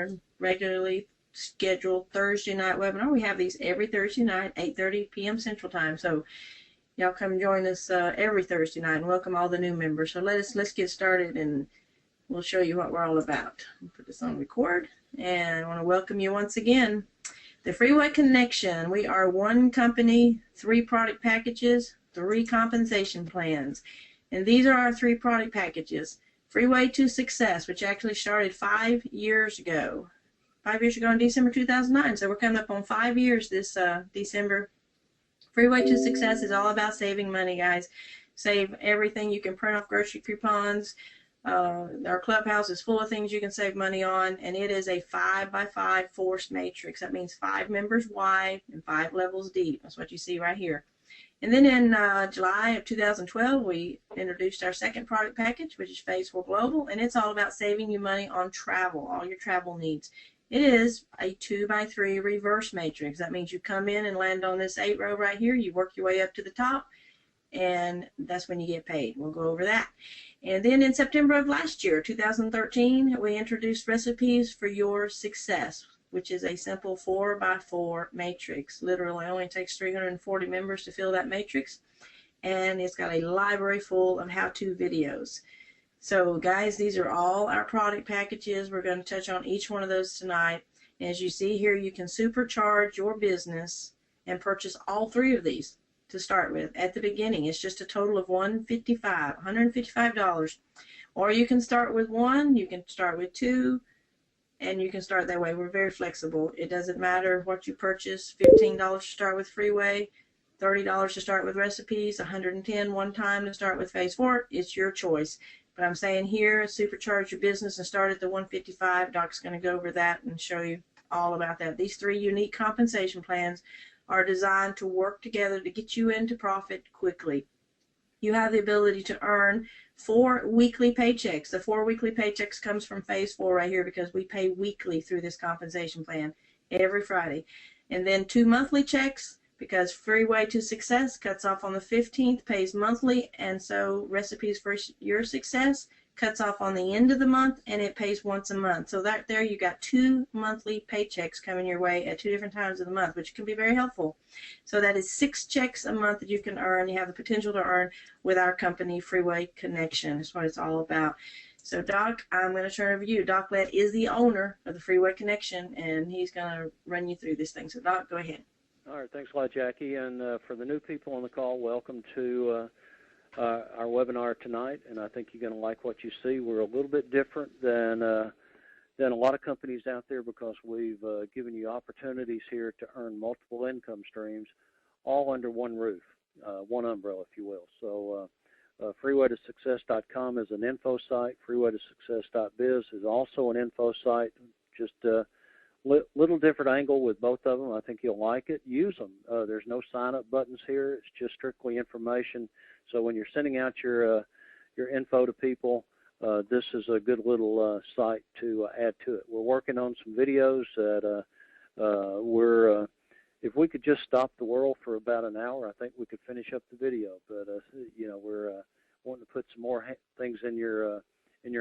our regularly scheduled Thursday night webinar. We have these every Thursday night, 8:30 p.m. Central Time. So y'all come join us every Thursday night, and welcome all the new members. So let's get started, and we'll show you what we're all about. I'll put this on record, and I want to welcome you once again. The Freeway Connection. We are one company, 3 product packages, 3 compensation plans. And these are our 3 product packages. Freeway to Success, which actually started 5 years ago. 5 years ago in December 2009. So we're coming up on 5 years this December. Freeway to Success is all about saving money, guys. Save everything. You can print off grocery coupons. Our clubhouse is full of things you can save money on, and it is a 5x5 forced matrix. That means 5 members wide and 5 levels deep. That's what you see right here. And then in July of 2012, we introduced our second product package, which is Phase 4 Global, and it's all about saving you money on travel, all your travel needs. It is a 2x3 reverse matrix. That means you come in and land on this 8 row right here. You work your way up to the top, and that's when you get paid. We'll go over that. And then in September of last year, 2013, we introduced Recipes for Your Success, which is a simple 4x4 matrix. Literally only takes 340 members to fill that matrix, and it's got a library full of how-to videos. So guys, these are all our product packages. We're going to touch on each one of those tonight. And as you see here, you can supercharge your business and purchase all 3 of these to start with at the beginning. It's just a total of $155. Or you can start with 1, you can start with 2, and you can start that way. We're very flexible. It doesn't matter what you purchase. $15 to start with Freeway, $30 to start with Recipes, $110 one time to start with Phase 4. It's your choice. But I'm saying here, supercharge your business and start at the $155. Doc's going to go over that and show you all about that. These 3 unique compensation plans are designed to work together to get you into profit quickly. You have the ability to earn 4 weekly paychecks. The 4 weekly paychecks comes from Phase 4 right here, because we pay weekly through this compensation plan every Friday. And then 2 monthly checks, because Freeway to Success cuts off on the 15th, pays monthly, and so Recipes for Your Success cuts off on the end of the month, and it pays once a month. So that there you got 2 monthly paychecks coming your way at 2 different times of the month, which can be very helpful. So that is 6 checks a month that you can earn. You have the potential to earn with our company, Freeway Connection. That's what it's all about. So Doc, I'm going to turn it over to you. Doc Lett is the owner of the Freeway Connection, and he's going to run you through this thing. So Doc, go ahead. All right, thanks a lot, Jackie. And for the new people on the call, welcome to our webinar tonight, and I think you're going to like what you see. We're a little bit different than a lot of companies out there, because we've given you opportunities here to earn multiple income streams, all under one roof, one umbrella, if you will. So freewaytosuccess.com is an info site. Freewaytosuccess.biz is also an info site. Just little different angle with both of them. I think you'll like it. Use them. There's no sign-up buttons here. It's just strictly information. So when you're sending out your info to people, this is a good little site to add to it. We're working on some videos that if we could just stop the world for about an hour, I think we could finish up the video. But we're wanting to put some more things in your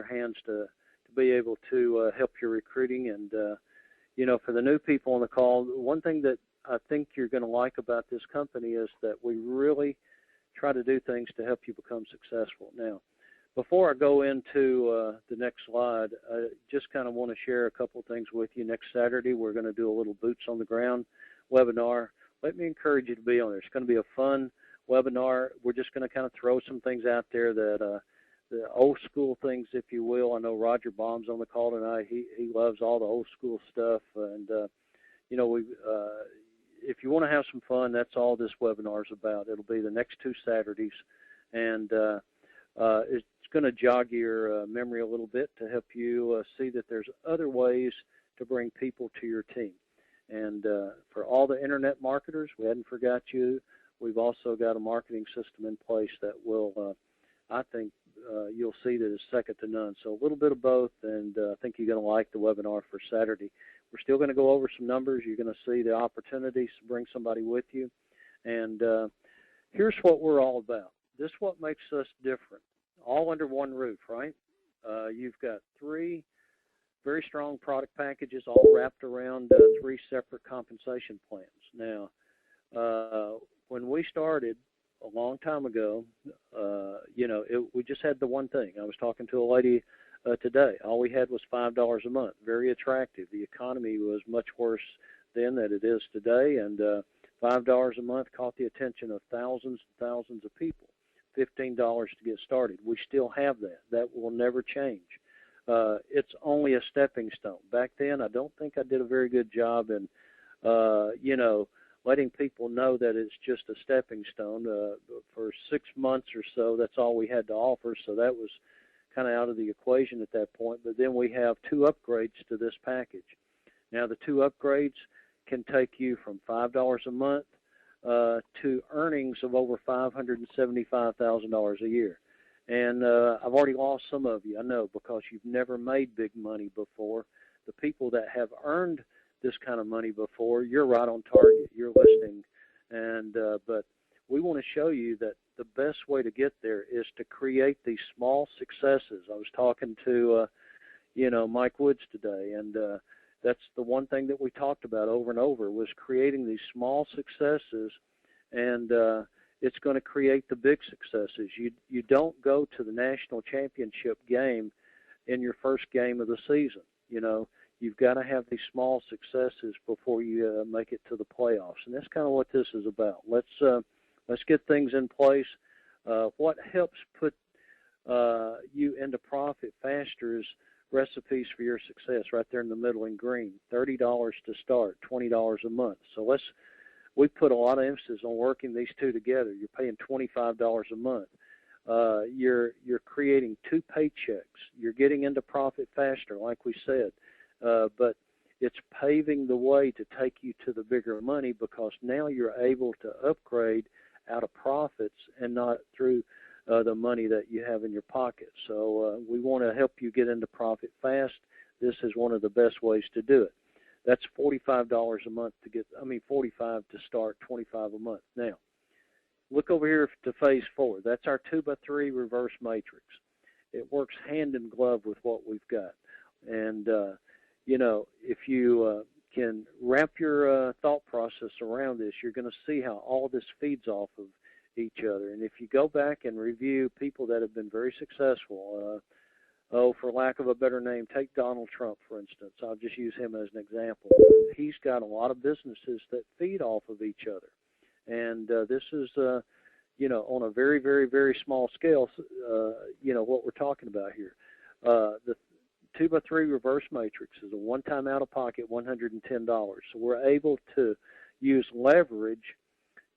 hands to be able to help your recruiting. And for the new people on the call, one thing that I think you're going to like about this company is that we really try to do things to help you become successful. Now, before I go into the next slide, I just kind of want to share a couple of things with you. Next Saturday, we're going to do a little boots on the ground webinar. Let me encourage you to be on there. It's going to be a fun webinar. We're just going to kind of throw some things out there that the old school things, if you will. I know Roger Baum's on the call tonight. He loves all the old school stuff, and if you want to have some fun, that's all this webinar is about. It'll be the next 2 Saturdays, and it's going to jog your memory a little bit to help you see that there's other ways to bring people to your team. And for all the internet marketers, we hadn't forgot you. We've also got a marketing system in place that will, I think, you'll see that is second to none. So a little bit of both, and I think you're going to like the webinar for Saturday. We're still going to go over some numbers. You're going to see the opportunities to bring somebody with you. And here's what we're all about. This is what makes us different. All under one roof, right? You've got 3 very strong product packages all wrapped around 3 separate compensation plans. Now, when we started a long time ago, we just had the one thing. I was talking to a lady today. All we had was $5 a month. Very attractive. The economy was much worse then than it is today, and $5 a month caught the attention of thousands and thousands of people. $15 to get started. We still have that. That will never change. It's only a stepping stone. Back then, I don't think I did a very good job in, letting people know that it's just a stepping stone. For 6 months or so, that's all we had to offer, so that was kind of out of the equation at that point. But then we have 2 upgrades to this package. Now, the 2 upgrades can take you from $5 a month to earnings of over $575,000 a year. And I've already lost some of you, I know, because you've never made big money before. The people that have earned this kind of money before, you're right on target. You're listening. And but we want to show you that the best way to get there is to create these small successes. I was talking to, Mike Woods today, and that's the one thing that we talked about over and over was creating these small successes, and it's going to create the big successes. You don't go to the national championship game in your first game of the season. You've got to have these small successes before you make it to the playoffs, and that's kind of what this is about. Let's get things in place. What helps put you into profit faster is recipes for your success right there in the middle in green. $30 to start, $20 a month. So we put a lot of emphasis on working these 2 together. You're paying $25 a month. You're creating 2 paychecks. You're getting into profit faster, like we said. But it's paving the way to take you to the bigger money because now you're able to upgrade out of profits and not through the money that you have in your pocket. So we want to help you get into profit fast. This is one of the best ways to do it. That's $45 a month $45 to start, $25 a month. Now, look over here to phase 4. That's our 2x3 reverse matrix. It works hand in glove with what we've got. And, if you can wrap your thought process around this, you're going to see how all this feeds off of each other. And if you go back and review people that have been very successful, for lack of a better name, take Donald Trump, for instance. I'll just use him as an example. He's got a lot of businesses that feed off of each other. And this is, on a very, very, very small scale, what we're talking about here. The 2x3 reverse matrix is a one-time out-of-pocket $110. So we're able to use leverage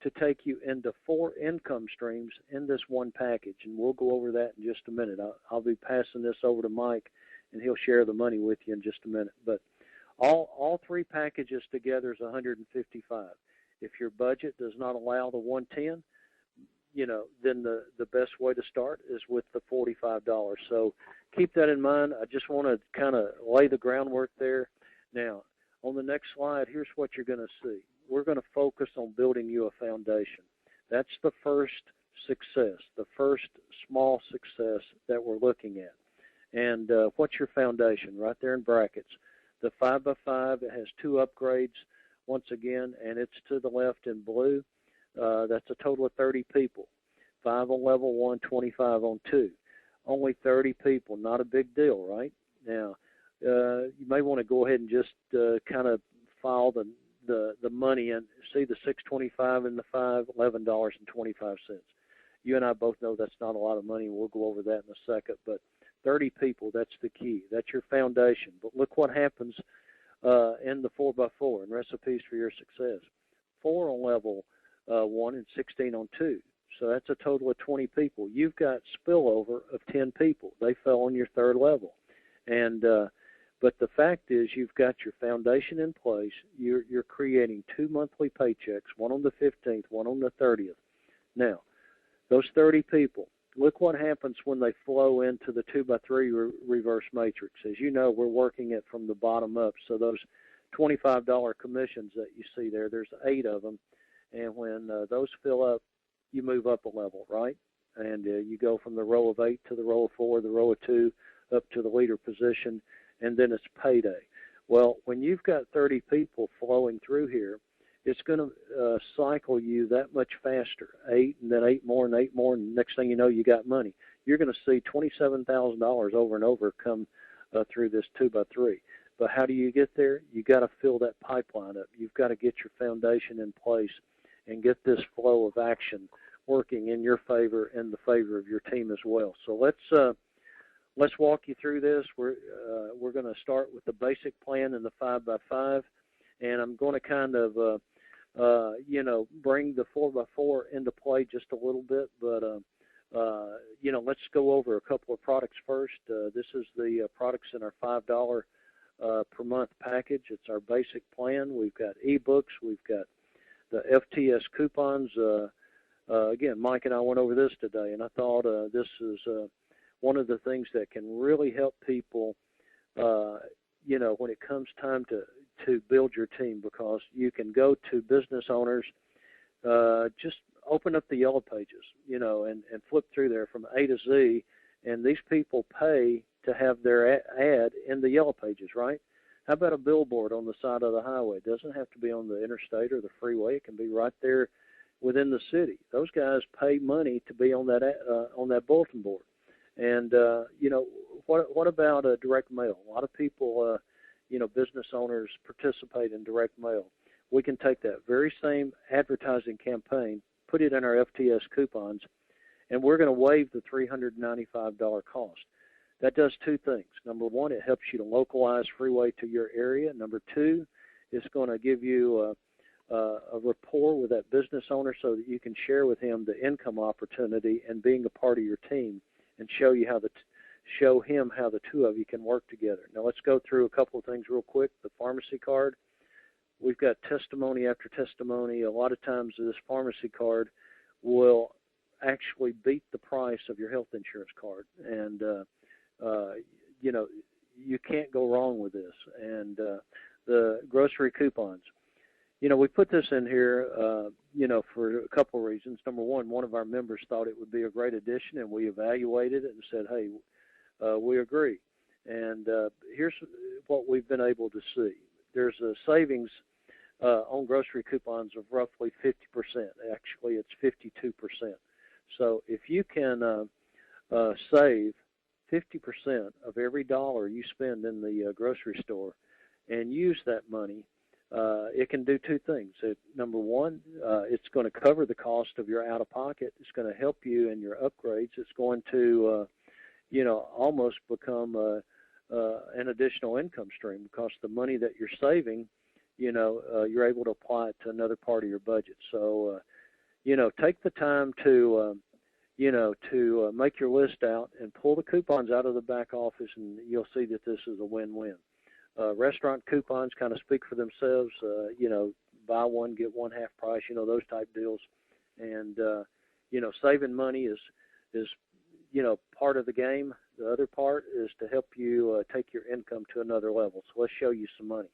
to take you into 4 income streams in this one package, and we'll go over that in just a minute. I'll be passing this over to Mike, and he'll share the money with you in just a minute. But all 3 packages together is $155. If your budget does not allow the 110, then the best way to start is with the $45. So keep that in mind. I just want to kind of lay the groundwork there. Now, on the next slide, here's what you're going to see. We're going to focus on building you a foundation. That's the first success, the first small success that we're looking at. And what's your foundation? Right there in brackets. The 5x5, it has 2 upgrades once again, and it's to the left in blue. That's a total of 30 people. 5 on level 1, 25 on 2. Only 30 people, not a big deal, right? Now, you may want to go ahead and just kind of file the money and see the $625 and the $5, $11.25. You and I both know that's not a lot of money, and we'll go over that in a second. But 30 people, that's the key. That's your foundation. But look what happens in the 4x4 and recipes for your success. 4 on level 1 and 16 on 2. So that's a total of 20 people. You've got spillover of 10 people. They fell on your 3rd level. And but the fact is you've got your foundation in place. You're creating 2 monthly paychecks, one on the 15th, one on the 30th. Now, those 30 people, look what happens when they flow into the 2x3 reverse matrix. As you know, we're working it from the bottom up. So those $25 commissions that you see there, there's 8 of them. And when those fill up, you move up a level, right? And you go from the row of 8 to the row of 4, the row of 2, up to the leader position. and then it's payday. Well, when you've got 30 people flowing through here, it's going to cycle you that much faster. 8, and then 8 more, and 8 more, and next thing you know, you got money. You're going to see $27,000 over and over come through this 2x3. But how do you get there? You got to fill that pipeline up. You've got to get your foundation in place and get this flow of action working in your favor and the favor of your team as well. So let's walk you through this. We're going to start with the basic plan in the 5x5, and I'm going to kind of bring the 4x4 into play just a little bit. But let's go over a couple of products first. This is the products in our $5 per month package. It's our basic plan. We've got ebooks. We've got the FTS coupons. Again, Mike and I went over this today, and I thought this is one of the things that can really help people, when it comes time to build your team, because you can go to business owners, just open up the yellow pages, and flip through there from A to Z, and these people pay to have their ad in the yellow pages, right? How about a billboard on the side of the highway? It doesn't have to be on the interstate or the freeway. It can be right there within the city. Those guys pay money to be on that bulletin board. And what about direct mail? A lot of people, business owners participate in direct mail. We can take that very same advertising campaign, put it in our FTS coupons, and we're going to waive the $395 cost. That does two things. Number one, it helps you to localize Freeway to your area. Number two, it's going to give you a rapport with that business owner so that you can share with him the income opportunity and being a part of your team, and show him how the two of you can work together. Now let's go through a couple of things real quick. The pharmacy card, we've got testimony after testimony. A lot of times this pharmacy card will actually beat the price of your health insurance card, and you can't go wrong with this. And the grocery coupons, we put this in here, for a couple of reasons. Number one of our members thought it would be a great addition, and we evaluated it and said, hey, we agree. And here's what we've been able to see. There's a savings on grocery coupons of roughly 50%. Actually, it's 52%. So if you can save 50% of every dollar you spend in the grocery store and use that money, it can do two things. Number one, it's going to cover the cost of your out-of-pocket. It's going to help you in your upgrades. It's going to, almost become an additional income stream, because the money that you're saving, you're able to apply it to another part of your budget. So, take the time to make your list out and pull the coupons out of the back office, and you'll see that this is a win-win. Restaurant coupons kind of speak for themselves. Buy one, get one half price, those type deals. And, saving money is part of the game. The other part is to help you take your income to another level. So let's show you some money.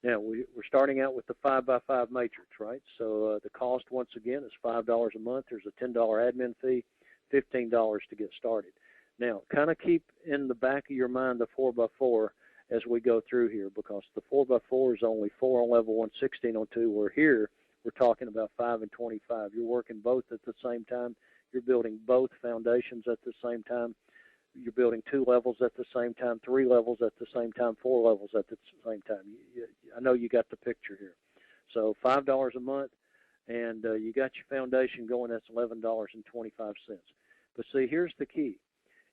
Now, we're starting out with the 5x5 matrix, right? So the cost, once again, is $5 a month. There's a $10 admin fee, $15 to get started. Now, kind of keep in the back of your mind the 4x4 as we go through here, because the 4x4 is only 4 on level 1, 16 on 2, where here we're talking about 5 and 25. You're working both at the same time. You're building both foundations at the same time. You're building 2 levels at the same time, 3 levels at the same time, 4 levels at the same time. I know you got the picture here. So $5 a month, and you got your foundation going. That's $11.25. But see, here's the key.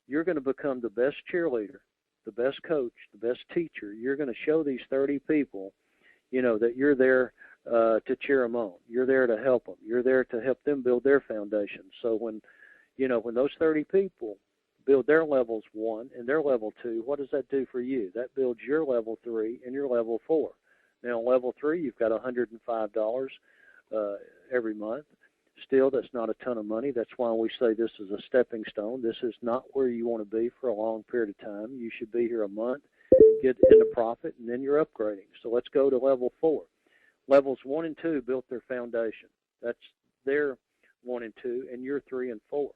You're going to become the best cheerleader, the best coach, the best teacher. You're going to show these 30 people, that you're there to cheer them on. You're there to help them. You're there to help them build their foundation. So when those 30 people build their levels 1 and their level 2, what does that do for you? That builds your level 3 and your level 4. Now, on level 3, you've got $105 every month. Still, that's not a ton of money. That's why we say this is a stepping stone. This is not where you want to be for a long period of time. You should be here a month, get into profit, and then you're upgrading. So let's go to level 4. Levels 1 and 2 built their foundation. That's their 1 and 2, and you're 3 and 4.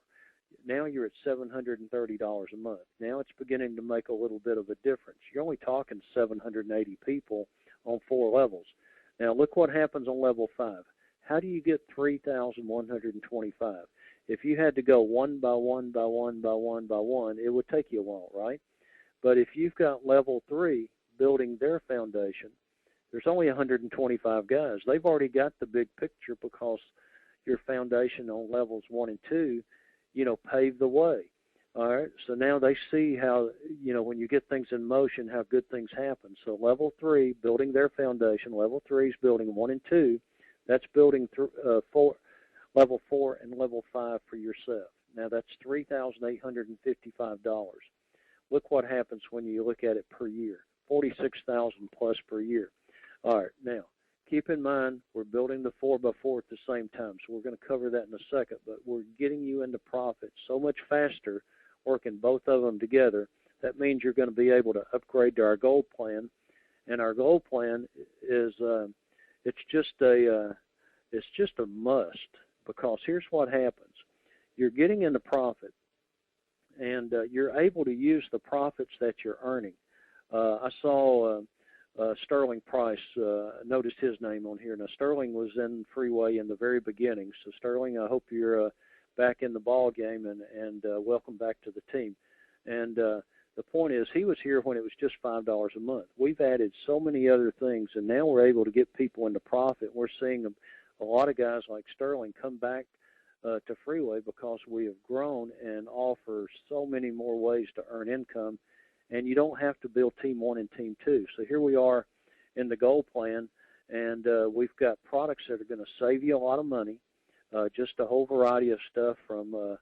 Now you're at $730 a month. Now it's beginning to make a little bit of a difference. You're only talking 780 people on 4 levels. Now look what happens on level 5. How do you get 3,125? If you had to go one by one by one by one by one, it would take you a while, right? But if you've got level 3 building their foundation, there's only 125 guys. They've already got the big picture because your foundation on levels 1 and 2, paved the way. All right, so now they see how, when you get things in motion, how good things happen. So level 3, building their foundation. Level 3 is building 1 and 2. That's building level 4 and level 5 for yourself. Now that's $3,855. Look what happens when you look at it per year, 46,000 plus per year. All right, now keep in mind we're building the 4x4 at the same time, so we're going to cover that in a second. But we're getting you into profit so much faster, working both of them together. That means you're going to be able to upgrade to our gold plan, and our gold plan is it's just a must, because here's what happens: you're getting into profit, and you're able to use the profits that you're earning. I saw Sterling Price, noticed his name on here. Now, Sterling was in Freeway in the very beginning. So, Sterling, I hope you're back in the ball game, and welcome back to the team. And the point is, he was here when it was just $5 a month. We've added so many other things, and now we're able to get people into profit. We're seeing a lot of guys like Sterling come back to Freeway because we have grown and offer so many more ways to earn income, and you don't have to build team 1 and team 2. So here we are in the gold plan, and we've got products that are going to save you a lot of money, just a whole variety of stuff from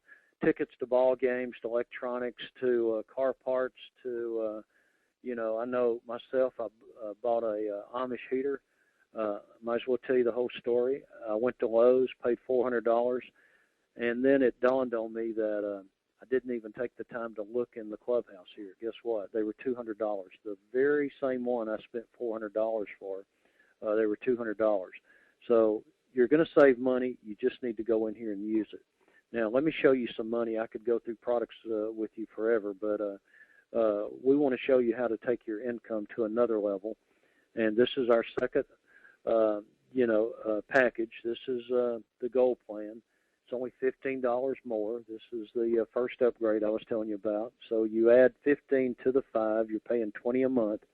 tickets to ball games to electronics to car parts to, I know myself, I bought a Amish heater. Might as well tell you the whole story. I went to Lowe's, paid $400, and then it dawned on me that I didn't even take the time to look in the clubhouse here. Guess what? They were $200. The very same one I spent $400 for, they were $200. So you're going to save money. You just need to go in here and use it. Now, let me show you some money. I could go through products with you forever, but we want to show you how to take your income to another level. And this is our second package. This is the gold plan. It's only $15 more. This is the first upgrade I was telling you about. So you add 15 to the 5, you're paying 20 a month.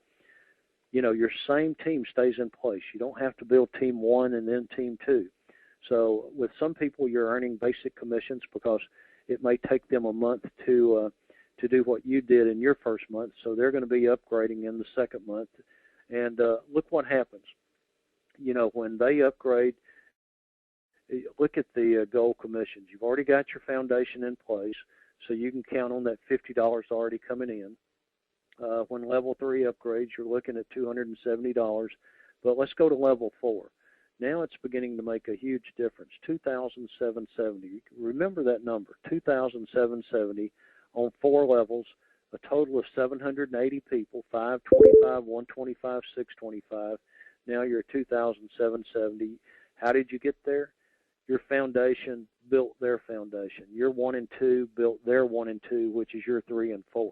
Your same team stays in place. You don't have to build team 1 and then team 2. So with some people, you're earning basic commissions because it may take them a month to do what you did in your first month. So they're going to be upgrading in the second month. And look what happens. When they upgrade, look at the gold commissions. You've already got your foundation in place, so you can count on that $50 already coming in. When level 3 upgrades, you're looking at $270. But let's go to level 4. Now it's beginning to make a huge difference. $2,770. Remember that number, $2,770 on 4 levels, a total of 780 people, 525, 125, 625. Now you're at $2,770. How did you get there? Your foundation built their foundation. Your 1 and 2 built their 1 and 2, which is your 3 and 4.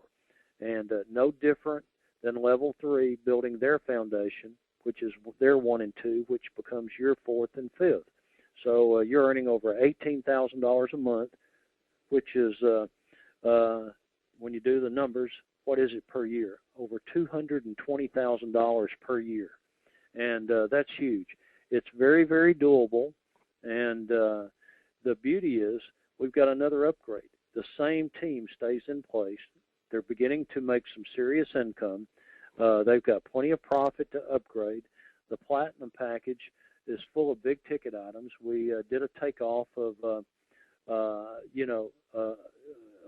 And no different than level 3 building their foundation, which is their 1 and 2, which becomes your 4th and 5th. So you're earning over $18,000 a month, which is, when you do the numbers, what is it per year? Over $220,000 per year. And that's huge. It's very, very doable. And the beauty is we've got another upgrade. The same team stays in place. They're beginning to make some serious income. They've got plenty of profit to upgrade. The Platinum package is full of big ticket items. We did a takeoff of,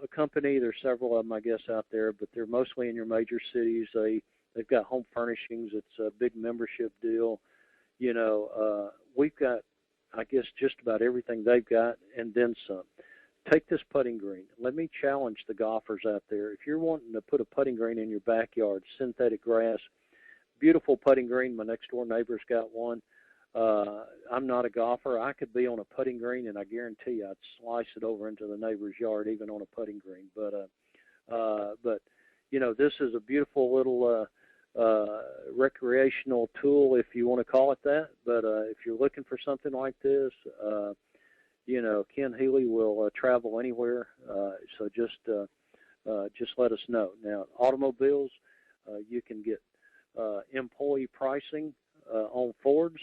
a company. There's several of them, I guess, out there, but they're mostly in your major cities. They've got home furnishings. It's a big membership deal. We've got, I guess, just about everything they've got and then some. Take this putting green. Let me challenge the golfers out there. If you're wanting to put a putting green in your backyard, synthetic grass, beautiful putting green. My next door neighbor's got one. I'm not a golfer. I could be on a putting green, and I guarantee you I'd slice it over into the neighbor's yard, even on a putting green. But you know, this is a beautiful little recreational tool, if you want to call it that. But if you're looking for something like this, you know, Ken Healy will travel anywhere. So just let us know. Now, automobiles, you can get employee pricing on Fords.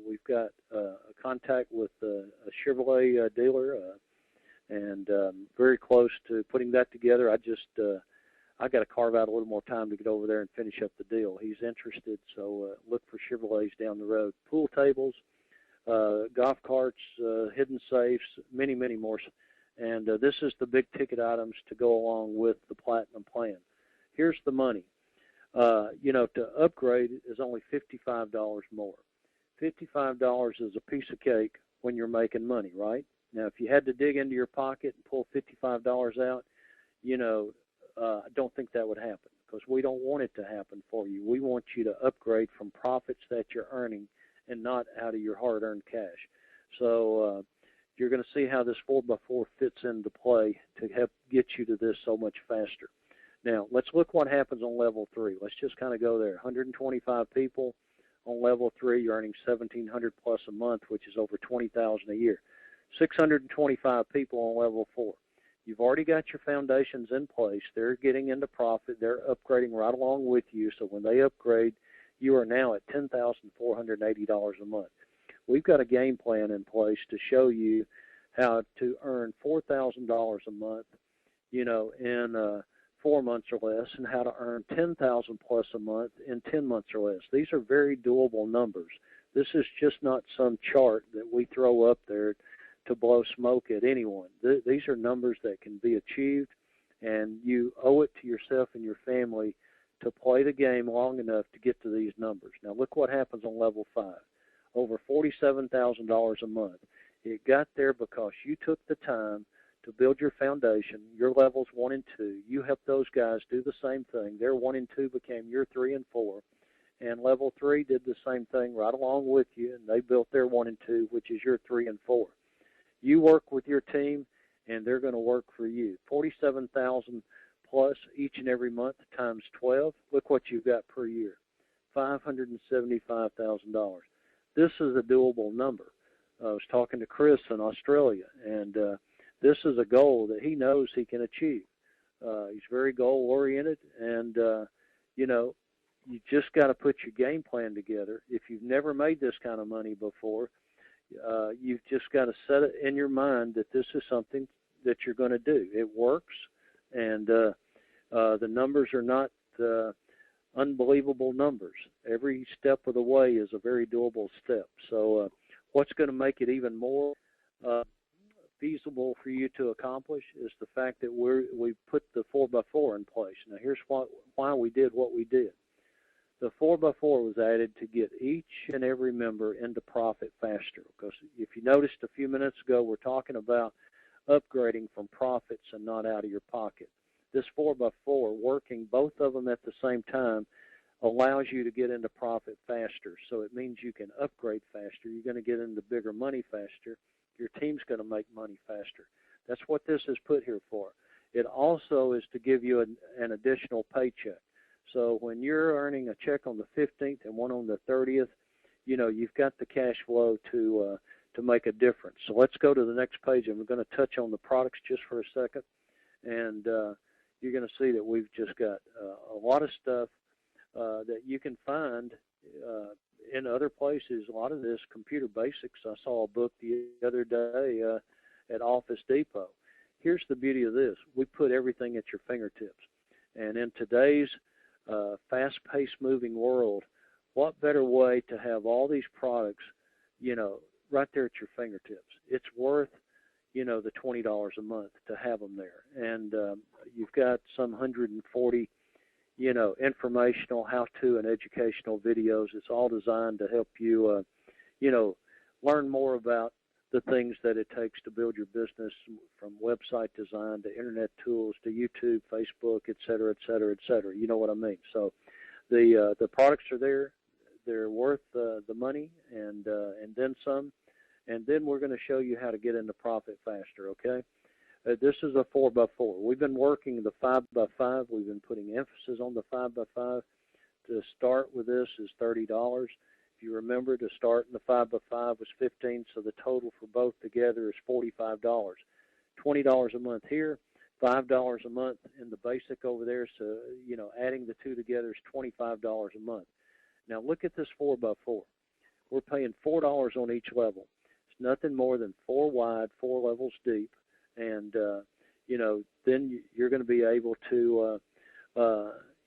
We've got a contact with a Chevrolet dealer, and very close to putting that together. I got to carve out a little more time to get over there and finish up the deal. He's interested, so look for Chevrolets down the road. Pool tables, golf carts, hidden safes, many, many more. And this is the big ticket items to go along with the Platinum plan. Here's the money. You know, to upgrade is only $55 more. $55 is a piece of cake when you're making money, right? Now, if you had to dig into your pocket and pull $55 out, you know, I don't think that would happen, because we don't want it to happen for you. We want you to upgrade from profits that you're earning and not out of your hard-earned cash. So you're going to see how this 4x4 fits into play to help get you to this so much faster. Now, let's look what happens on level 3. Let's just kind of go there. 125 people on level 3, you're earning $1,700 plus a month, which is over $20,000 a year. 625 people on level 4. You've already got your foundations in place. They're getting into profit. They're upgrading right along with you. So when they upgrade, you are now at $10,480 a month. We've got a game plan in place to show you how to earn $4,000 a month, you know, in 4 months or less, and how to earn $10,000 plus a month in 10 months or less. These are very doable numbers. This is just not some chart that we throw up there to blow smoke at anyone. These are numbers that can be achieved, and you owe it to yourself and your family to play the game long enough to get to these numbers. Now look what happens on level 5. Over $47,000 a month. It got there because you took the time to build your foundation, your levels 1 and 2. You helped those guys do the same thing. Their 1 and 2 became your 3 and 4. And level 3 did the same thing right along with you, and they built their 1 and 2, which is your 3 and 4. You work with your team, and they're going to work for you. $47,000 plus each and every month times 12. Look what you've got per year, $575,000. This is a doable number. I was talking to Chris in Australia, and this is a goal that he knows he can achieve. He's very goal-oriented, and, you know, you just got to put your game plan together. If you've never made this kind of money before, you've just got to set it in your mind that this is something that you're going to do. It works, and the numbers are not unbelievable numbers. Every step of the way is a very doable step. So what's going to make it even more feasible for you to accomplish is the fact that we put the 4x4 in place. Now here's why we did what we did. The 4x4 was added to get each and every member into profit faster. Because if you noticed a few minutes ago, we're talking about upgrading from profits and not out of your pocket. This 4x4, working both of them at the same time, allows you to get into profit faster. So it means you can upgrade faster. You're going to get into bigger money faster. Your team's going to make money faster. That's what this is put here for. It also is to give you an additional paycheck. So when you're earning a check on the 15th and one on the 30th, you know, you've got the cash flow to make a difference. So let's go to the next page, and we're going to touch on the products just for a second. And you're going to see that we've just got a lot of stuff that you can find in other places. A lot of this computer basics. I saw a book the other day at Office Depot. Here's the beauty of this. We put everything at your fingertips. And in today's fast-paced moving world, what better way to have all these products, you know, right there at your fingertips. It's worth, you know, the $20 a month to have them there. And you've got some 140, you know, informational, how-to, and educational videos. It's all designed to help you, you know, learn more about the things that it takes to build your business, from website design to internet tools to YouTube, Facebook, et cetera, et cetera, et cetera. You know what I mean. So the products are there. they're worth the money and then some. And then we're going to show you how to get into profit faster. Okay. This is a 4x4. We've been working the 5x5. We've been putting emphasis on the 5x5. To start with this is $30. If you remember, to start in the 5x5 was $15, so the total for both together is $45. $20 a month here, $5 a month in the basic over there. So, you know, adding the two together is $25 a month. Now look at this 4x4. We're paying $4 on each level. It's nothing more than 4 wide, 4 levels deep, and you know, then you're going to be able to,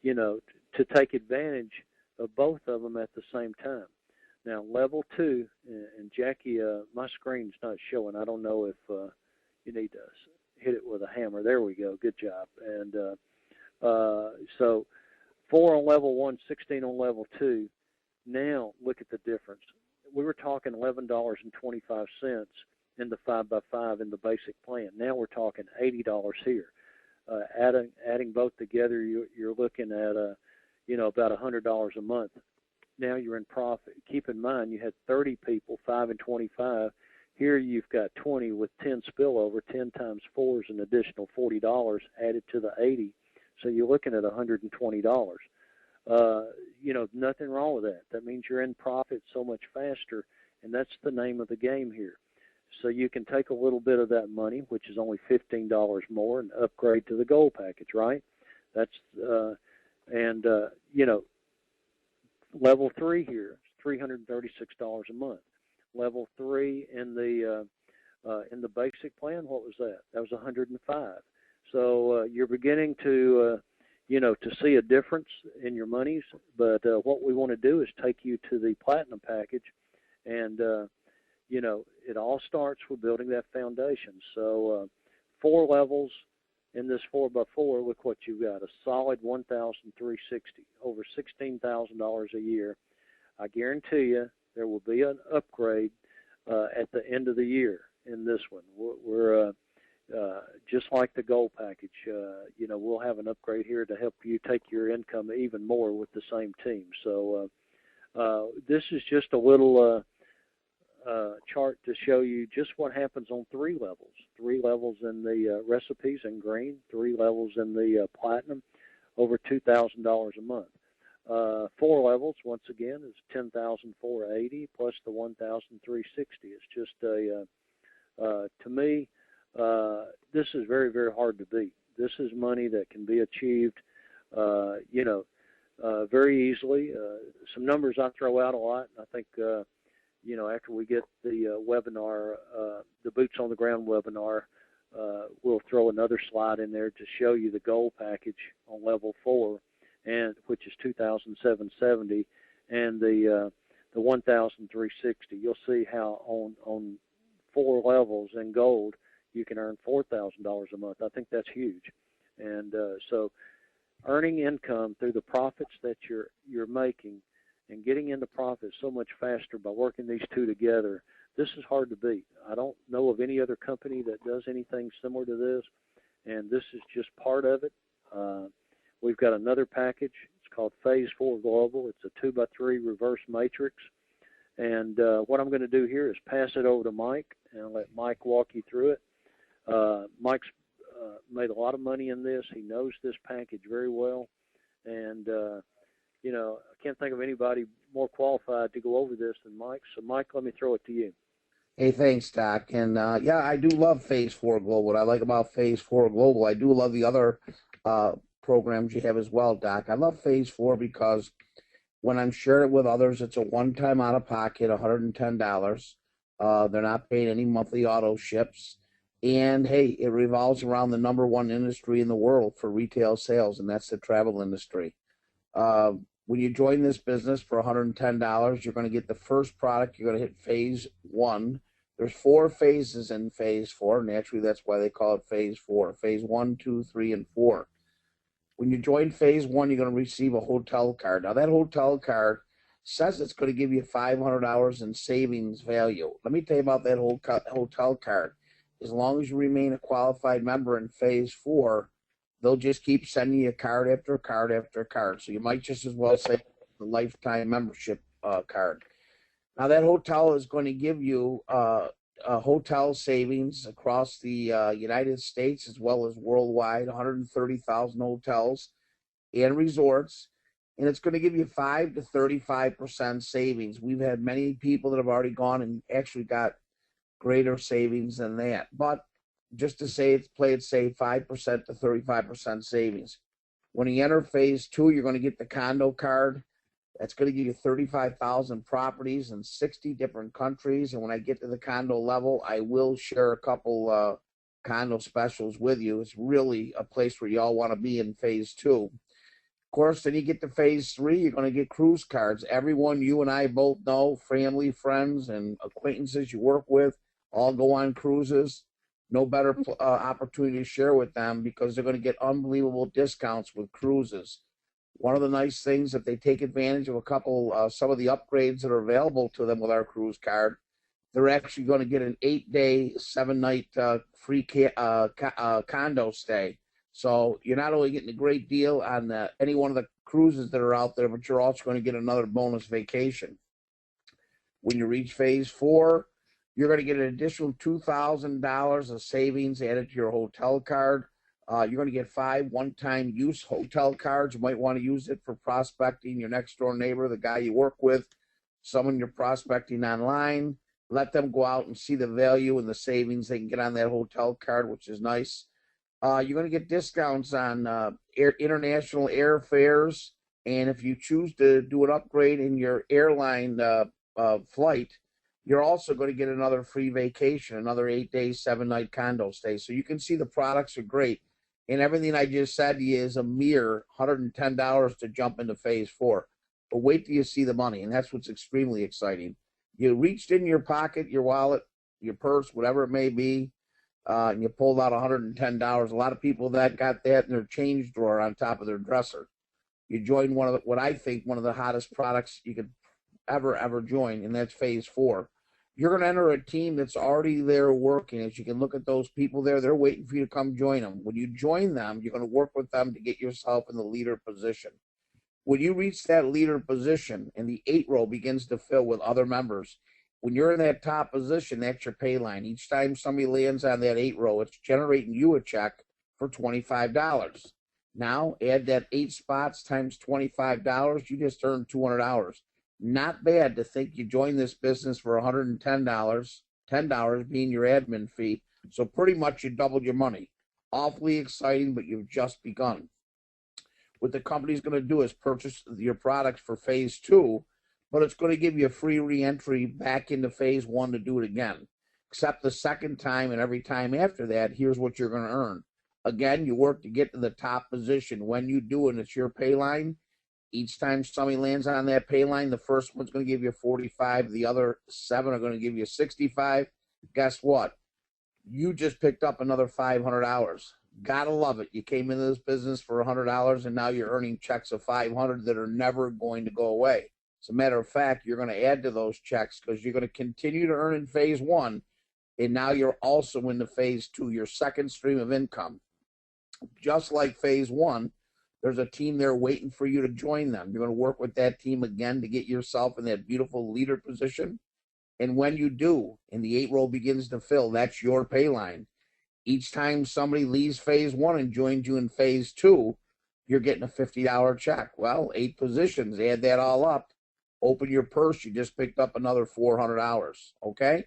you know, to take advantage of both of them at the same time. Now, level 2, and Jackie, my screen's not showing. I don't know if you need to hit it with a hammer. There we go. Good job. And so 4 on level 1, 16 on level 2. Now, look at the difference. We were talking $11.25 in the 5x5 in the basic plan. Now we're talking $80 here. Adding both together, you're looking at you know, about $100 a month. Now you're in profit. Keep in mind, you had 30 people, 5 and 25. Here you've got 20 with 10 spillover. 10 times 4 is an additional $40 added to the 80. So you're looking at $120. You know, nothing wrong with that. That means you're in profit so much faster, and that's the name of the game here. So you can take a little bit of that money, which is only $15 more, and upgrade to the gold package, right? That's you know, level 3 here is $336 a month. Level 3 in the basic plan, what was that? That was $105. So you're beginning to you know, to see a difference in your monies. But what we want to do is take you to the platinum package, and you know, it all starts with building that foundation. So 4 levels in this 4x4. Look what you've got: a solid $1,360, over $16,000 a year. I guarantee you there will be an upgrade at the end of the year in this one. We're just like the gold package. You know, we'll have an upgrade here to help you take your income even more with the same team. So this is just a little chart to show you just what happens on 3 levels. 3 levels in the recipes in green, 3 levels in the platinum, over $2,000 a month. 4 levels, once again, is $10,480 plus the $1,360. It's just to me, this is very, very hard to beat. This is money that can be achieved, you know, very easily. Some numbers I throw out a lot, and I think, you know, after we get the webinar, the Boots on the Ground webinar, we'll throw another slide in there to show you the gold package on level 4, and which is $2,770, and the $1,360. You'll see how on 4 levels in gold you can earn $4,000 a month. I think that's huge. And so earning income through the profits that you're making and getting into profit so much faster by working these two together, this is hard to beat. I don't know of any other company that does anything similar to this, and this is just part of it. We've got another package. It's called Phase 4 Global. It's a 2x3 reverse matrix. And what I'm going to do here is pass it over to Mike and let Mike walk you through it. Mike's made a lot of money in this. He knows this package very well. And, you know, I can't think of anybody more qualified to go over this than Mike. So, Mike, let me throw it to you. Hey, thanks, Doc. And, yeah, I do love Phase 4 Global. What I like about Phase 4 Global, I do love the other programs you have as well, Doc. I love Phase 4 because when I'm sharing it with others, it's a one-time out-of-pocket, $110. They're not paying any monthly auto ships. And, hey, it revolves around the #1 industry in the world for retail sales, and that's the travel industry. When you join this business for $110, you're going to get the first product. You're going to hit Phase 1. There's 4 phases in Phase 4. Naturally, that's why they call it Phase 4. Phase 1, 2, 3, and 4. When you join Phase 1, you're going to receive a hotel card. Now, that hotel card says it's going to give you $500 in savings value. Let me tell you about that whole hotel card. As long as you remain a qualified member in Phase 4, they'll just keep sending you card after card after card. So you might just as well say the lifetime membership card. Now that hotel is going to give you hotel savings across the United States as well as worldwide, 130,000 hotels and resorts, and it's going to give you 5 to 35% savings. We've had many people that have already gone and actually got greater savings than that. But just to say it's play it safe, 5% to 35% savings. When you enter phase 2, you're going to get the condo card. That's going to give you 35,000 properties in 60 different countries. And when I get to the condo level, I will share a couple condo specials with you. It's really a place where you all want to be in phase 2. Of course, then you get to phase 3, you're going to get cruise cards. Everyone you and I both know, family, friends, and acquaintances you work with, all go on cruises. No better opportunity to share with them because they're going to get unbelievable discounts with cruises. One of the nice things, if they take advantage of a couple, some of the upgrades that are available to them with our cruise card, they're actually going to get an 8-day, 7-night free condo stay. So you're not only getting a great deal on any one of the cruises that are out there, but you're also going to get another bonus vacation. When you reach phase 4, you're going to get an additional $2,000 of savings added to your hotel card. You're going to get 5 one-time use hotel cards. You might want to use it for prospecting your next door neighbor, the guy you work with, someone you're prospecting online. Let them go out and see the value and the savings they can get on that hotel card, which is nice. You're going to get discounts on international airfares. And if you choose to do an upgrade in your airline flight, you're also going to get another free vacation, another 8-day, 7-night condo stay. So you can see the products are great. And everything I just said to you is a mere $110 to jump into phase 4. But wait till you see the money, and that's what's extremely exciting. You reached in your pocket, your wallet, your purse, whatever it may be, and you pulled out $110. A lot of people that got that in their change drawer on top of their dresser. You joined one of the, what I think one of the hottest products you could ever join, and that's phase 4. You're going to enter a team that's already there working. As you can look at those people there, they're waiting for you to come join them. When you join them, you're going to work with them to get yourself in the leader position. When you reach that leader position and the 8 row begins to fill with other members, when you're in that top position, that's your pay line. Each time somebody lands on that 8 row, it's generating you a check for $25. Now, add that 8 spots times $25, you just earned $200. Not bad to think you joined this business for $110, $10 being your admin fee. So pretty much you doubled your money. Awfully exciting, but you've just begun. What the company's going to do is purchase your products for phase 2, but it's going to give you a free re-entry back into phase 1 to do it again. Except the second time and every time after that, here's what you're going to earn. Again, you work to get to the top position. When you do, and it's your pay line, each time somebody lands on that pay line, the first one's going to give you 45. The other 7 are going to give you 65. Guess what? You just picked up another $500. Gotta love it. You came into this business for $100, and now you're earning checks of $500 that are never going to go away. As a matter of fact, you're going to add to those checks because you're going to continue to earn in phase 1, and now you're also into phase 2, your second stream of income. Just like phase 1, there's a team there waiting for you to join them. You're going to work with that team again to get yourself in that beautiful leader position. And when you do, and the 8 row begins to fill, that's your pay line. Each time somebody leaves phase 1 and joins you in phase 2, you're getting a $50 check. Well, 8 positions, add that all up. Open your purse, you just picked up another $400, okay?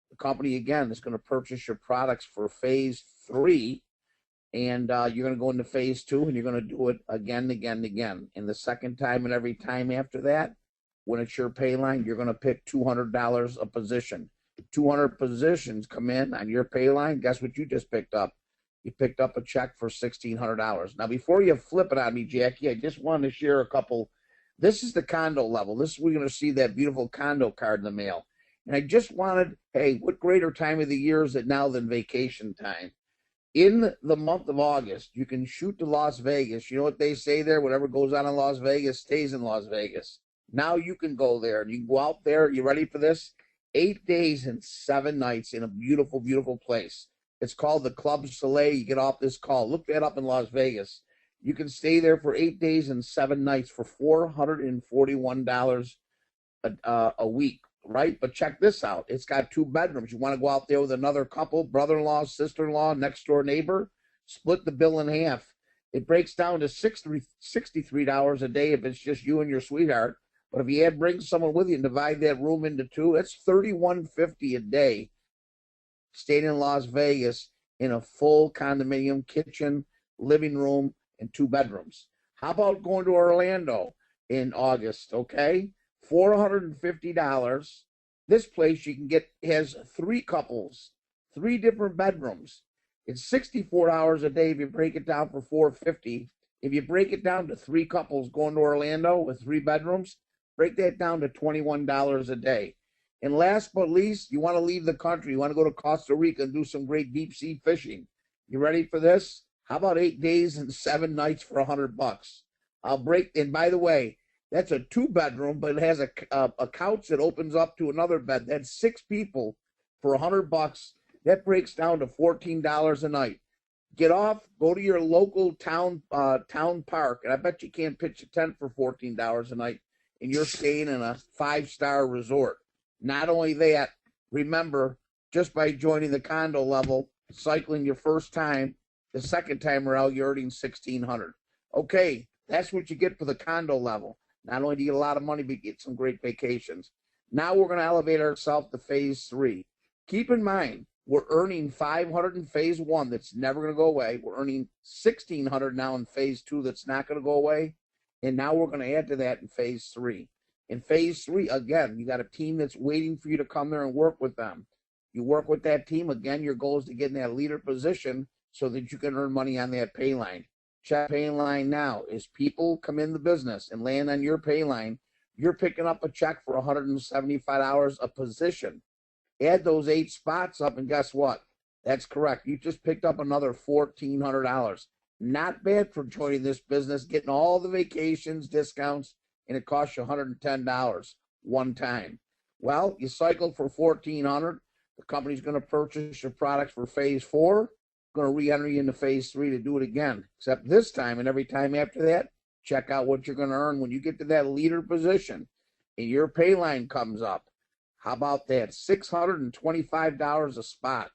The company, again, is going to purchase your products for phase 3, and you're going to go into phase 2, and you're going to do it again. And the second time and every time after that, when it's your pay line, you're going to pick $200 a position. 200 positions come in on your pay line. Guess what you just picked up? You picked up a check for $1,600. Now, before you flip it on me, Jackie, I just wanted to share a couple. This is the condo level. This is where you're going to see that beautiful condo card in the mail. And I just wanted, hey, what greater time of the year is it now than vacation time? In the month of August, you can shoot to Las Vegas. You know what they say there? Whatever goes on in Las Vegas stays in Las Vegas. Now you can go there, and you can go out there. You ready for this? 8 days and 7 nights in a beautiful, beautiful place. It's called the Club Soleil. You get off this call. Look that up in Las Vegas. You can stay there for 8 days and 7 nights for $441 a week, right? But check this out. It's got 2 bedrooms. You want to go out there with another couple, brother-in-law, sister-in-law, next door neighbor, split the bill in half. It breaks down to $63 a day if it's just you and your sweetheart. But if you bring someone with you and divide that room into 2, it's $31.50 a day staying in Las Vegas in a full condominium, kitchen, living room, and 2 bedrooms. How about going to Orlando in August, okay? $450. This place you can get has 3 couples, 3 different bedrooms. It's $64 a day if you break it down for $450. If you break it down to 3 couples going to Orlando with 3 bedrooms, break that down to $21 a day. And last but least, you want to leave the country. You want to go to Costa Rica and do some great deep sea fishing. You ready for this? How about 8 days and 7 nights for $100? I'll break. And by the way, that's a 2-bedroom, but it has a couch that opens up to another bed. That's 6 people for $100. That breaks down to $14 a night. Get off, go to your local town park, and I bet you can't pitch a tent for $14 a night, and you're staying in a 5-star resort. Not only that, remember, just by joining the condo level, cycling your first time, the second time around, you're earning $1,600. Okay, that's what you get for the condo level. Not only do you get a lot of money, but you get some great vacations. Now we're going to elevate ourselves to phase 3. Keep in mind, we're earning $500 in phase 1 that's never going to go away. We're earning $1,600 now in phase 2 that's not going to go away. And now we're going to add to that in phase 3. In phase 3, again, you got a team that's waiting for you to come there and work with them. You work with that team. Again, your goal is to get in that leader position so that you can earn money on that pay line. Check pay line now. As people come in the business and land on your pay line, you're picking up a check for $175 a position. Add those 8 spots up, and guess what? That's correct. You just picked up another $1,400. Not bad for joining this business, getting all the vacations, discounts, and it costs you $110 one time. Well, you cycled for $1,400. The company's going to purchase your products for phase 4, going to re-enter you into phase 3 to do it again. Except this time and every time after that, check out what you're going to earn when you get to that leader position and your pay line comes up. How about that? $625 a spot.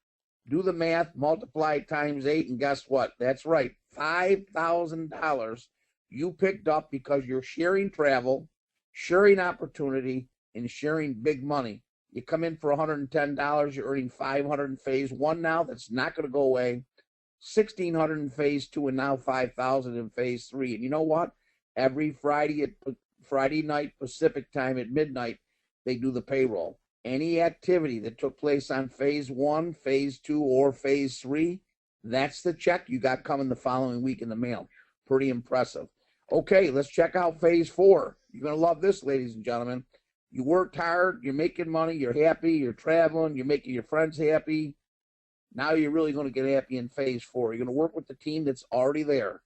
Do the math, multiply times 8, and guess what? That's right, $5,000 you picked up because you're sharing travel, sharing opportunity, and sharing big money. You come in for $110, you're earning $500 in phase 1 now. That's not going to go away. $1,600 in phase 2, and now $5,000 in phase 3. And you know what? Every Friday night Pacific time at midnight, they do the payroll. Any activity that took place on phase 1, phase 2, or phase 3, that's the check you got coming the following week in the mail. Pretty impressive. Okay, let's check out phase 4. You're going to love this, ladies and gentlemen. You worked hard, you're making money, you're happy, you're traveling, you're making your friends happy. Now you're really going to get happy in phase 4. You're going to work with the team that's already there.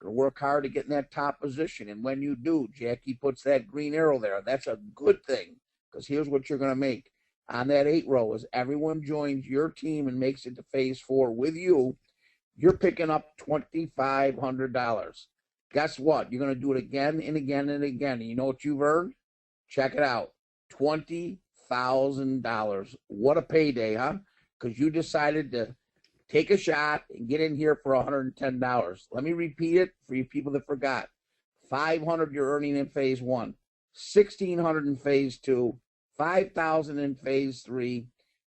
You're going to work hard to get in that top position. And when you do, Jackie puts that green arrow there. That's a good thing, because here's what you're going to make. On that 8 row, as everyone joins your team and makes it to phase 4 with you, you're picking up $2,500. Guess what? You're going to do it again and again and again. And you know what you've earned? Check it out. $20,000. What a payday, huh? Because you decided to take a shot and get in here for $110. Let me repeat it for you people that forgot. $500 you're earning in phase 1, $1,600 in phase 2, $5,000 in phase 3,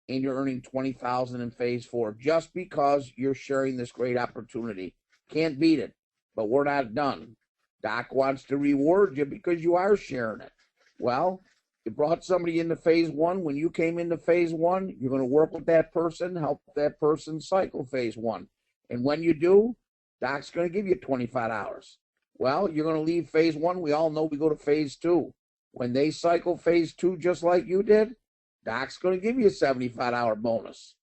and you're earning $20,000 in phase 4 just because you're sharing this great opportunity. Can't beat it, but we're not done. Doc wants to reward you because you are sharing it. Well, you brought somebody into phase 1. When you came into phase 1, you're going to work with that person, help that person cycle phase 1. And when you do, Doc's going to give you $25. Well, you're going to leave phase 1. We all know we go to phase 2. When they cycle phase 2 just like you did, Doc's going to give you a $75 bonus.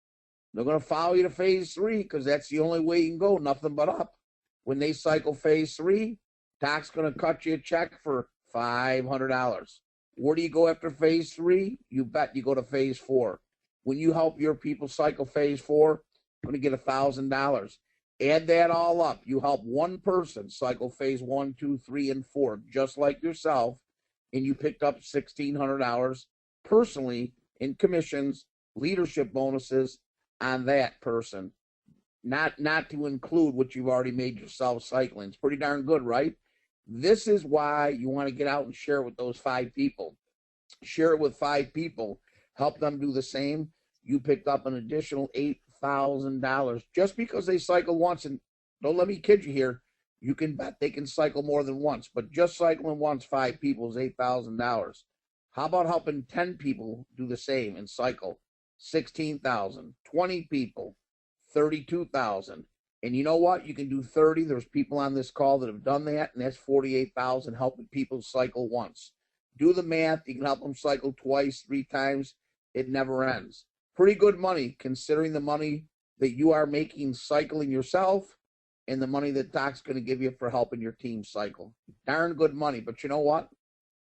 They're going to follow you to phase 3 because that's the only way you can go, nothing but up. When they cycle phase 3, Doc's going to cut you a check for $500. Where do you go after phase 3? You bet you go to phase 4. When you help your people cycle phase 4, you're going to get $1,000. Add that all up. You help one person cycle phase 1, 2, 3, and 4, just like yourself. and you picked up $1,600 personally in commissions, leadership bonuses on that person, not to include what you've already made yourself cycling. It's pretty darn good, right? This is why you want to get out and share with those 5 people. Share it with 5 people, help them do the same. You picked up an additional $8,000 just because they cycle once. And don't let me kid you here, you can bet they can cycle more than once, but just cycling once, 5 people is $8,000. How about helping 10 people do the same and cycle? 16,000. 20 people, 32,000. And you know what? You can do 30. There's people on this call that have done that, and that's 48,000 helping people cycle once. Do the math. You can help them cycle twice, 3 times. It never ends. Pretty good money considering the money that you are making cycling yourself and the money that Doc's going to give you for helping your team cycle. Darn good money. But you know what?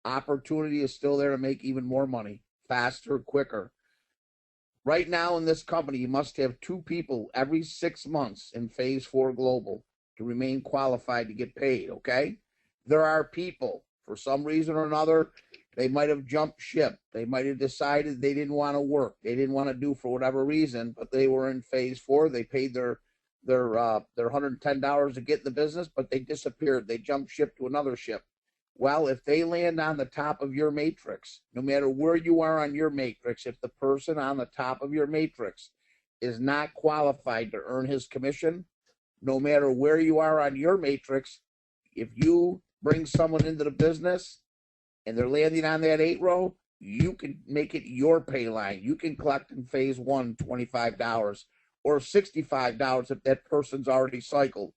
Opportunity is still there to make even more money, faster, quicker. Right now in this company, you must have 2 people every 6 months in Phase 4 Global to remain qualified to get paid, okay? There are people, for some reason or another, they might have jumped ship. They might have decided they didn't want to work. They didn't want to do for whatever reason, but they were in Phase 4. They paid their $110 to get in the business, but they disappeared. They jumped ship to another ship. Well, if they land on the top of your matrix, no matter where you are on your matrix, if the person on the top of your matrix is not qualified to earn his commission, no matter where you are on your matrix, if you bring someone into the business and they're landing on that 8 row, you can make it your pay line. You can collect in Phase 1 $25 or $65 if that person's already cycled.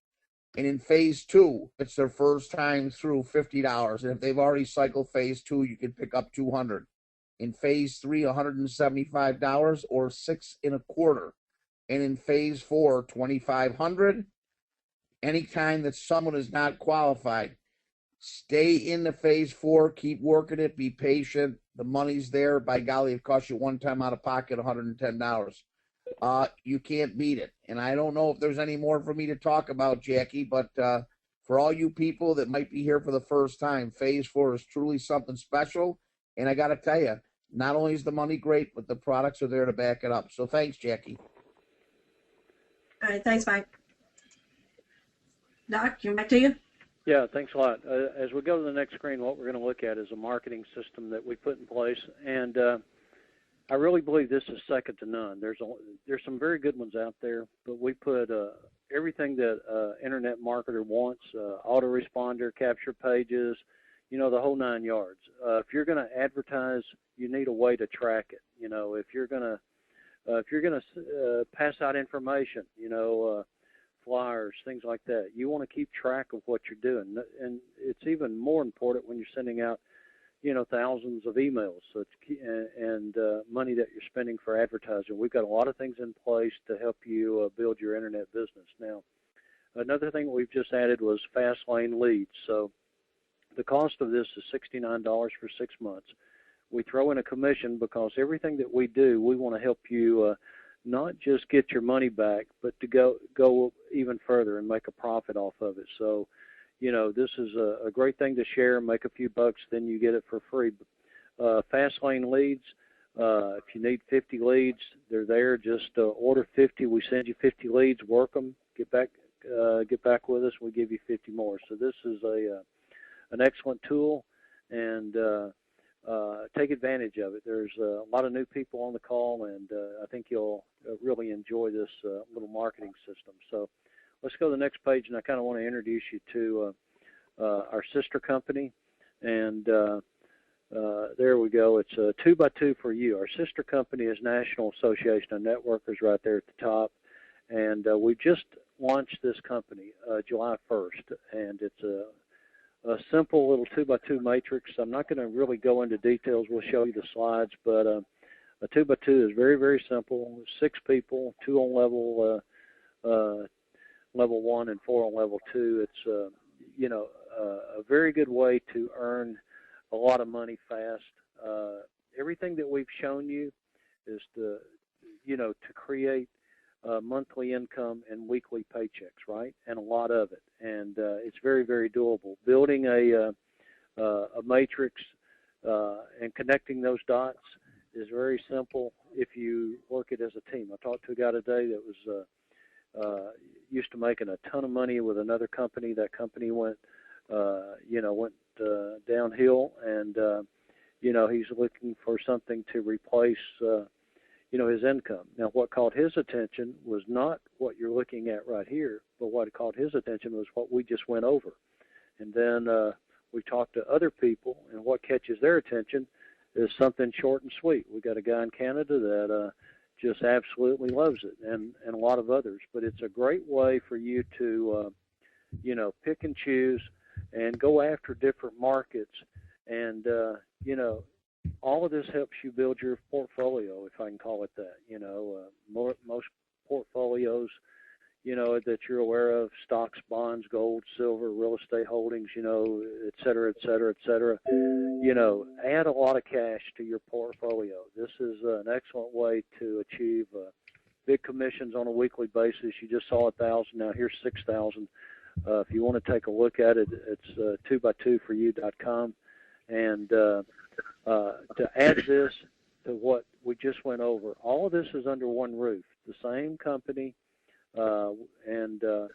And in Phase 2, it's their first time through, $50. And if they've already cycled Phase 2, you can pick up $200. In Phase 3, $175 or $6.25. And in Phase 4, $2,500. Anytime that someone is not qualified, stay in the Phase 4, keep working it, be patient. The money's there. By golly, it costs you one time out of pocket $110. You can't beat it. And I don't know if there's any more for me to talk about, Jackie, but for all you people that might be here for the first time, Phase 4 is truly something special. And I got to tell you, not only is the money great, but the products are there to back it up. So thanks, Jackie. All right, thanks, Mike. Doc, back to you. Yeah, thanks a lot. As we go to the next screen, what we're going to look at is a marketing system that we put in place. And I really believe this is second to none. There's some very good ones out there, but we put everything that internet marketer wants: autoresponder, capture pages, the whole 9 yards. If you're going to advertise, you need a way to track it. If you're going to pass out information, flyers, things like that, you want to keep track of what you're doing, and it's even more important when you're sending out thousands of emails and money that you're spending for advertising. We've got a lot of things in place to help you build your internet business. Now, another thing we've just added was fast lane leads. So the cost of this is $69 for 6 months. We throw in a commission because everything that we do, we want to help you not just get your money back, but to go even further and make a profit off of it. So this is a great thing to share, make a few bucks, then you get it for free. Fast lane leads, if you need 50 leads, they're there. Just order 50. We send you 50 leads, work them, get back with us. We give you 50 more. So this is an excellent tool, and take advantage of it. There's a lot of new people on the call, and I think you'll really enjoy this little marketing system. So let's go to the next page, and I kind of want to introduce you to our sister company. And there we go. It's 2x2 for you. Our sister company is National Association of Networkers right there at the top. And we just launched this company July 1st, and it's a simple little 2x2 matrix. I'm not going to really go into details. We'll show you the slides, but a 2x2 is very, very simple. 6 people, 2 on level 1 and 4 on level 2. It's a very good way to earn a lot of money fast. Everything that we've shown you is to create monthly income and weekly paychecks, right? And a lot of it, and it's very, very doable. Building a matrix And connecting those dots is very simple if you work it as a team. I talked to a guy today that was used to making a ton of money with another company. That company went downhill, and he's looking for something to replace his income. Now, what caught his attention was not what you're looking at right here, but what caught his attention was what we just went over. And then we talked to other people, and what catches their attention is something short and sweet. We got a guy in Canada that just absolutely loves it, and a lot of others. But it's a great way for you to, pick and choose and go after different markets. And, all of this helps you build your portfolio, if I can call it that. Most portfolios, that you're aware of, stocks, bonds, gold, silver, real estate holdings, et cetera, et cetera, et cetera. Add a lot of cash to your portfolio. This is an excellent way to achieve big commissions on a weekly basis. You just saw 1,000. Now here's 6,000. If you want to take a look at it, it's 2by2foryou.com. And to add this to what we just went over, all of this is under one roof. The same company, and the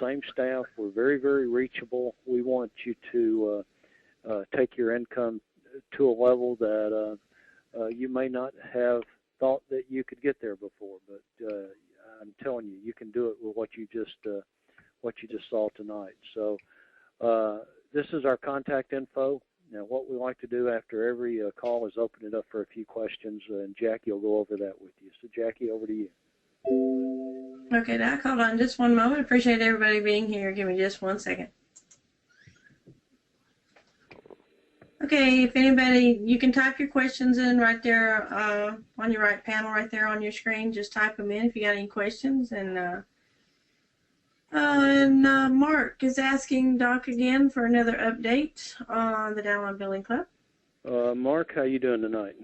same staff. We're very, very reachable. We want you to take your income to a level that you may not have thought that you could get there before. But I'm telling you, you can do it with what you just saw tonight. So this is our contact info. Now, what we like to do after every call is open it up for a few questions, and Jackie will go over that with you. So, Jackie, over to you. Okay, Doc, hold on just one moment. Appreciate everybody being here. Give me just 1 second. Okay, if anybody, you can type your questions in right there on your right panel right there on your screen. Just type them in if you got any questions. And Mark is asking Doc again for another update on the Downline Building Club. Mark, how you doing tonight?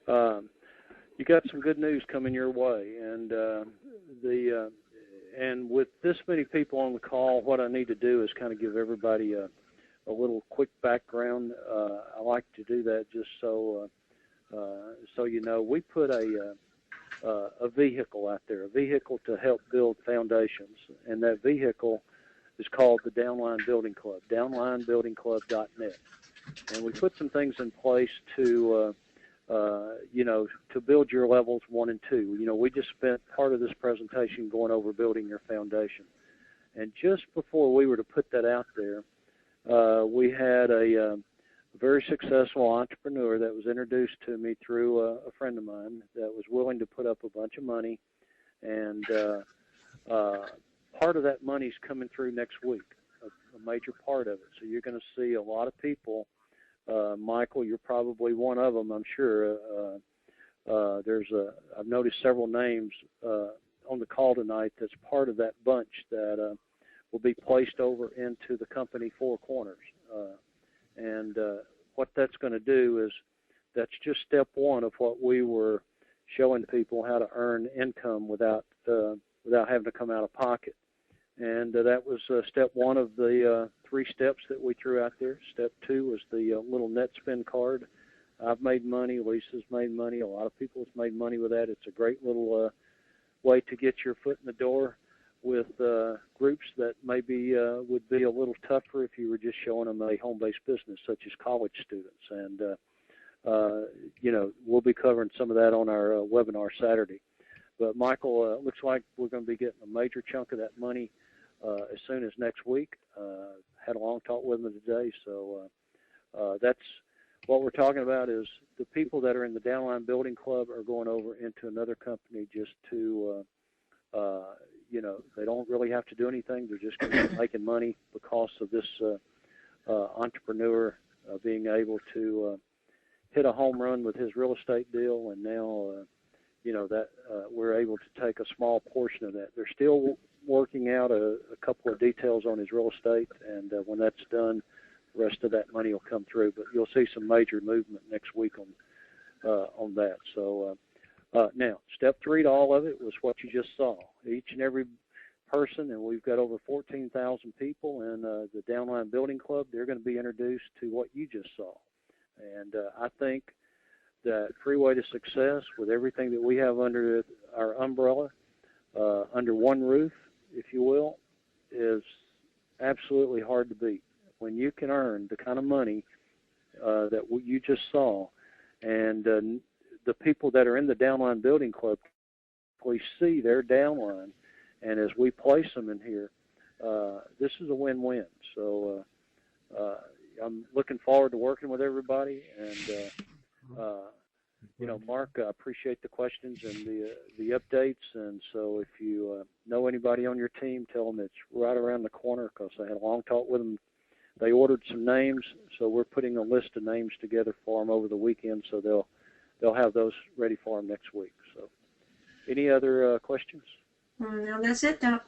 You got some good news coming your way, and and with this many people on the call, what I need to do is kind of give everybody a little quick background. I like to do that just so you know. We put a vehicle out there, a vehicle to help build foundations, and that vehicle is called the Downline Building Club, downlinebuildingclub.net. And we put some things in place to to build your levels 1 and 2. We just spent part of this presentation going over building your foundation. And just before we were to put that out there, we had a very successful entrepreneur that was introduced to me through a friend of mine that was willing to put up a bunch of money. And part of that money is coming through next week, a major part of it. So you're going to see a lot of people. Michael, you're probably one of them, I'm sure. I've noticed several names on the call tonight that's part of that bunch that will be placed over into the company Four Corners. And what that's going to do is that's just step one of what we were showing people, how to earn income without having to come out of pocket. And that was step one of the 3 steps that we threw out there. Step 2 was the little net spend card. I've made money. Lisa's made money. A lot of people have made money with that. It's a great little way to get your foot in the door with groups that maybe would be a little tougher if you were just showing them a home-based business, such as college students. And, we'll be covering some of that on our webinar Saturday. But, Michael, looks like we're going to be getting a major chunk of that money as soon as next week. Had a long talk with him today, so that's what we're talking about. Is the people that are in the Downline Building Club are going over into another company just to, they don't really have to do anything. They're just going to be making money because of this entrepreneur being able to hit a home run with his real estate deal, and now that we're able to take a small portion of that. They're still working out a couple of details on his real estate, and when that's done, the rest of that money will come through. But you'll see some major movement next week on that. So now, step 3 to all of it was what you just saw. Each and every person, and we've got over 14,000 people in the Downline Building Club. They're going to be introduced to what you just saw. And I think that Freeway to Success, with everything that we have under our umbrella, under one roof, if you will, is absolutely hard to beat. When you can earn the kind of money that you just saw, and the people that are in the Downline Building Club, we see their downline, and as we place them in here, this is a win-win. So I'm looking forward to working with everybody, and you know, Mark, I appreciate the questions and the updates. And so if you know anybody on your team, tell them it's right around the corner, because I had a long talk with them. They ordered some names, so we're putting a list of names together for them over the weekend, so they'll have those ready for them next week. So any other questions? No, that's it, Doc.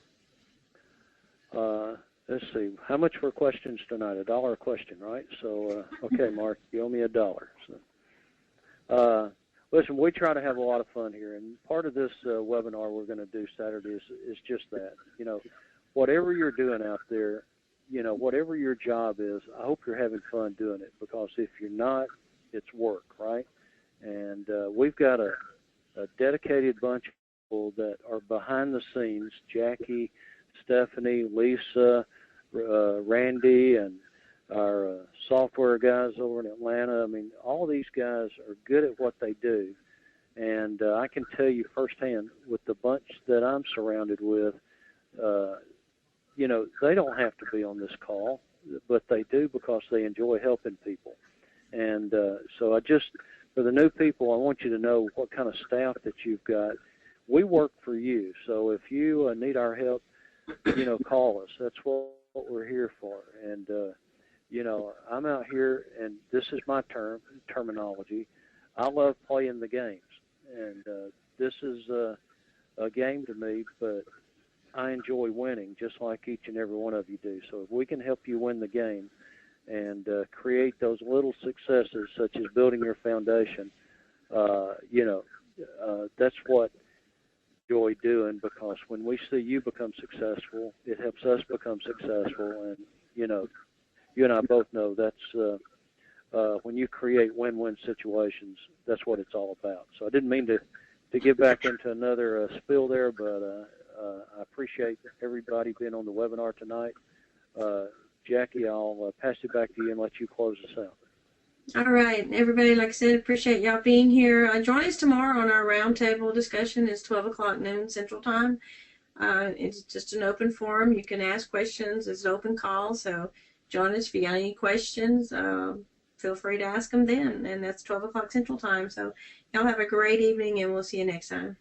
Let's see. How much for questions tonight? $1 a question, right? So, okay, Mark, you owe me $1. So, listen, we try to have a lot of fun here, and part of this webinar we're going to do Saturday is just that. You know, whatever you're doing out there, you know, whatever your job is, I hope you're having fun doing it, because if you're not, it's work, right? And we've got a dedicated bunch of people that are behind the scenes: Jackie, Stephanie, Lisa, Randy, and our software guys over in Atlanta. I mean, all these guys are good at what they do. And I can tell you firsthand, with the bunch that I'm surrounded with, you know, they don't have to be on this call, but they do, because they enjoy helping people. And so for the new people, I want you to know what kind of staff that you've got. We work for you. So if you need our help, you know, call us. That's what we're here for. And, you know, I'm out here, and this is my terminology. I love playing the games. And this is a game to me, but I enjoy winning, just like each and every one of you do. So if we can help you win the game and create those little successes, such as building your foundation, you know, that's what I enjoy doing, because when we see you become successful, it helps us become successful. And, you know, you and I both know that's when you create win-win situations, that's what it's all about. So I didn't mean to get back into another spiel there, but I appreciate everybody being on the webinar tonight. Jackie, I'll pass it back to you and let you close us out. All right, everybody, like I said, appreciate y'all being here. Join us tomorrow on our roundtable discussion. It's 12 o'clock noon Central Time. It's just an open forum. You can ask questions. It's an open call. So join us if you got any questions. Feel free to ask them then. And that's 12 o'clock Central Time. So y'all have a great evening, and we'll see you next time.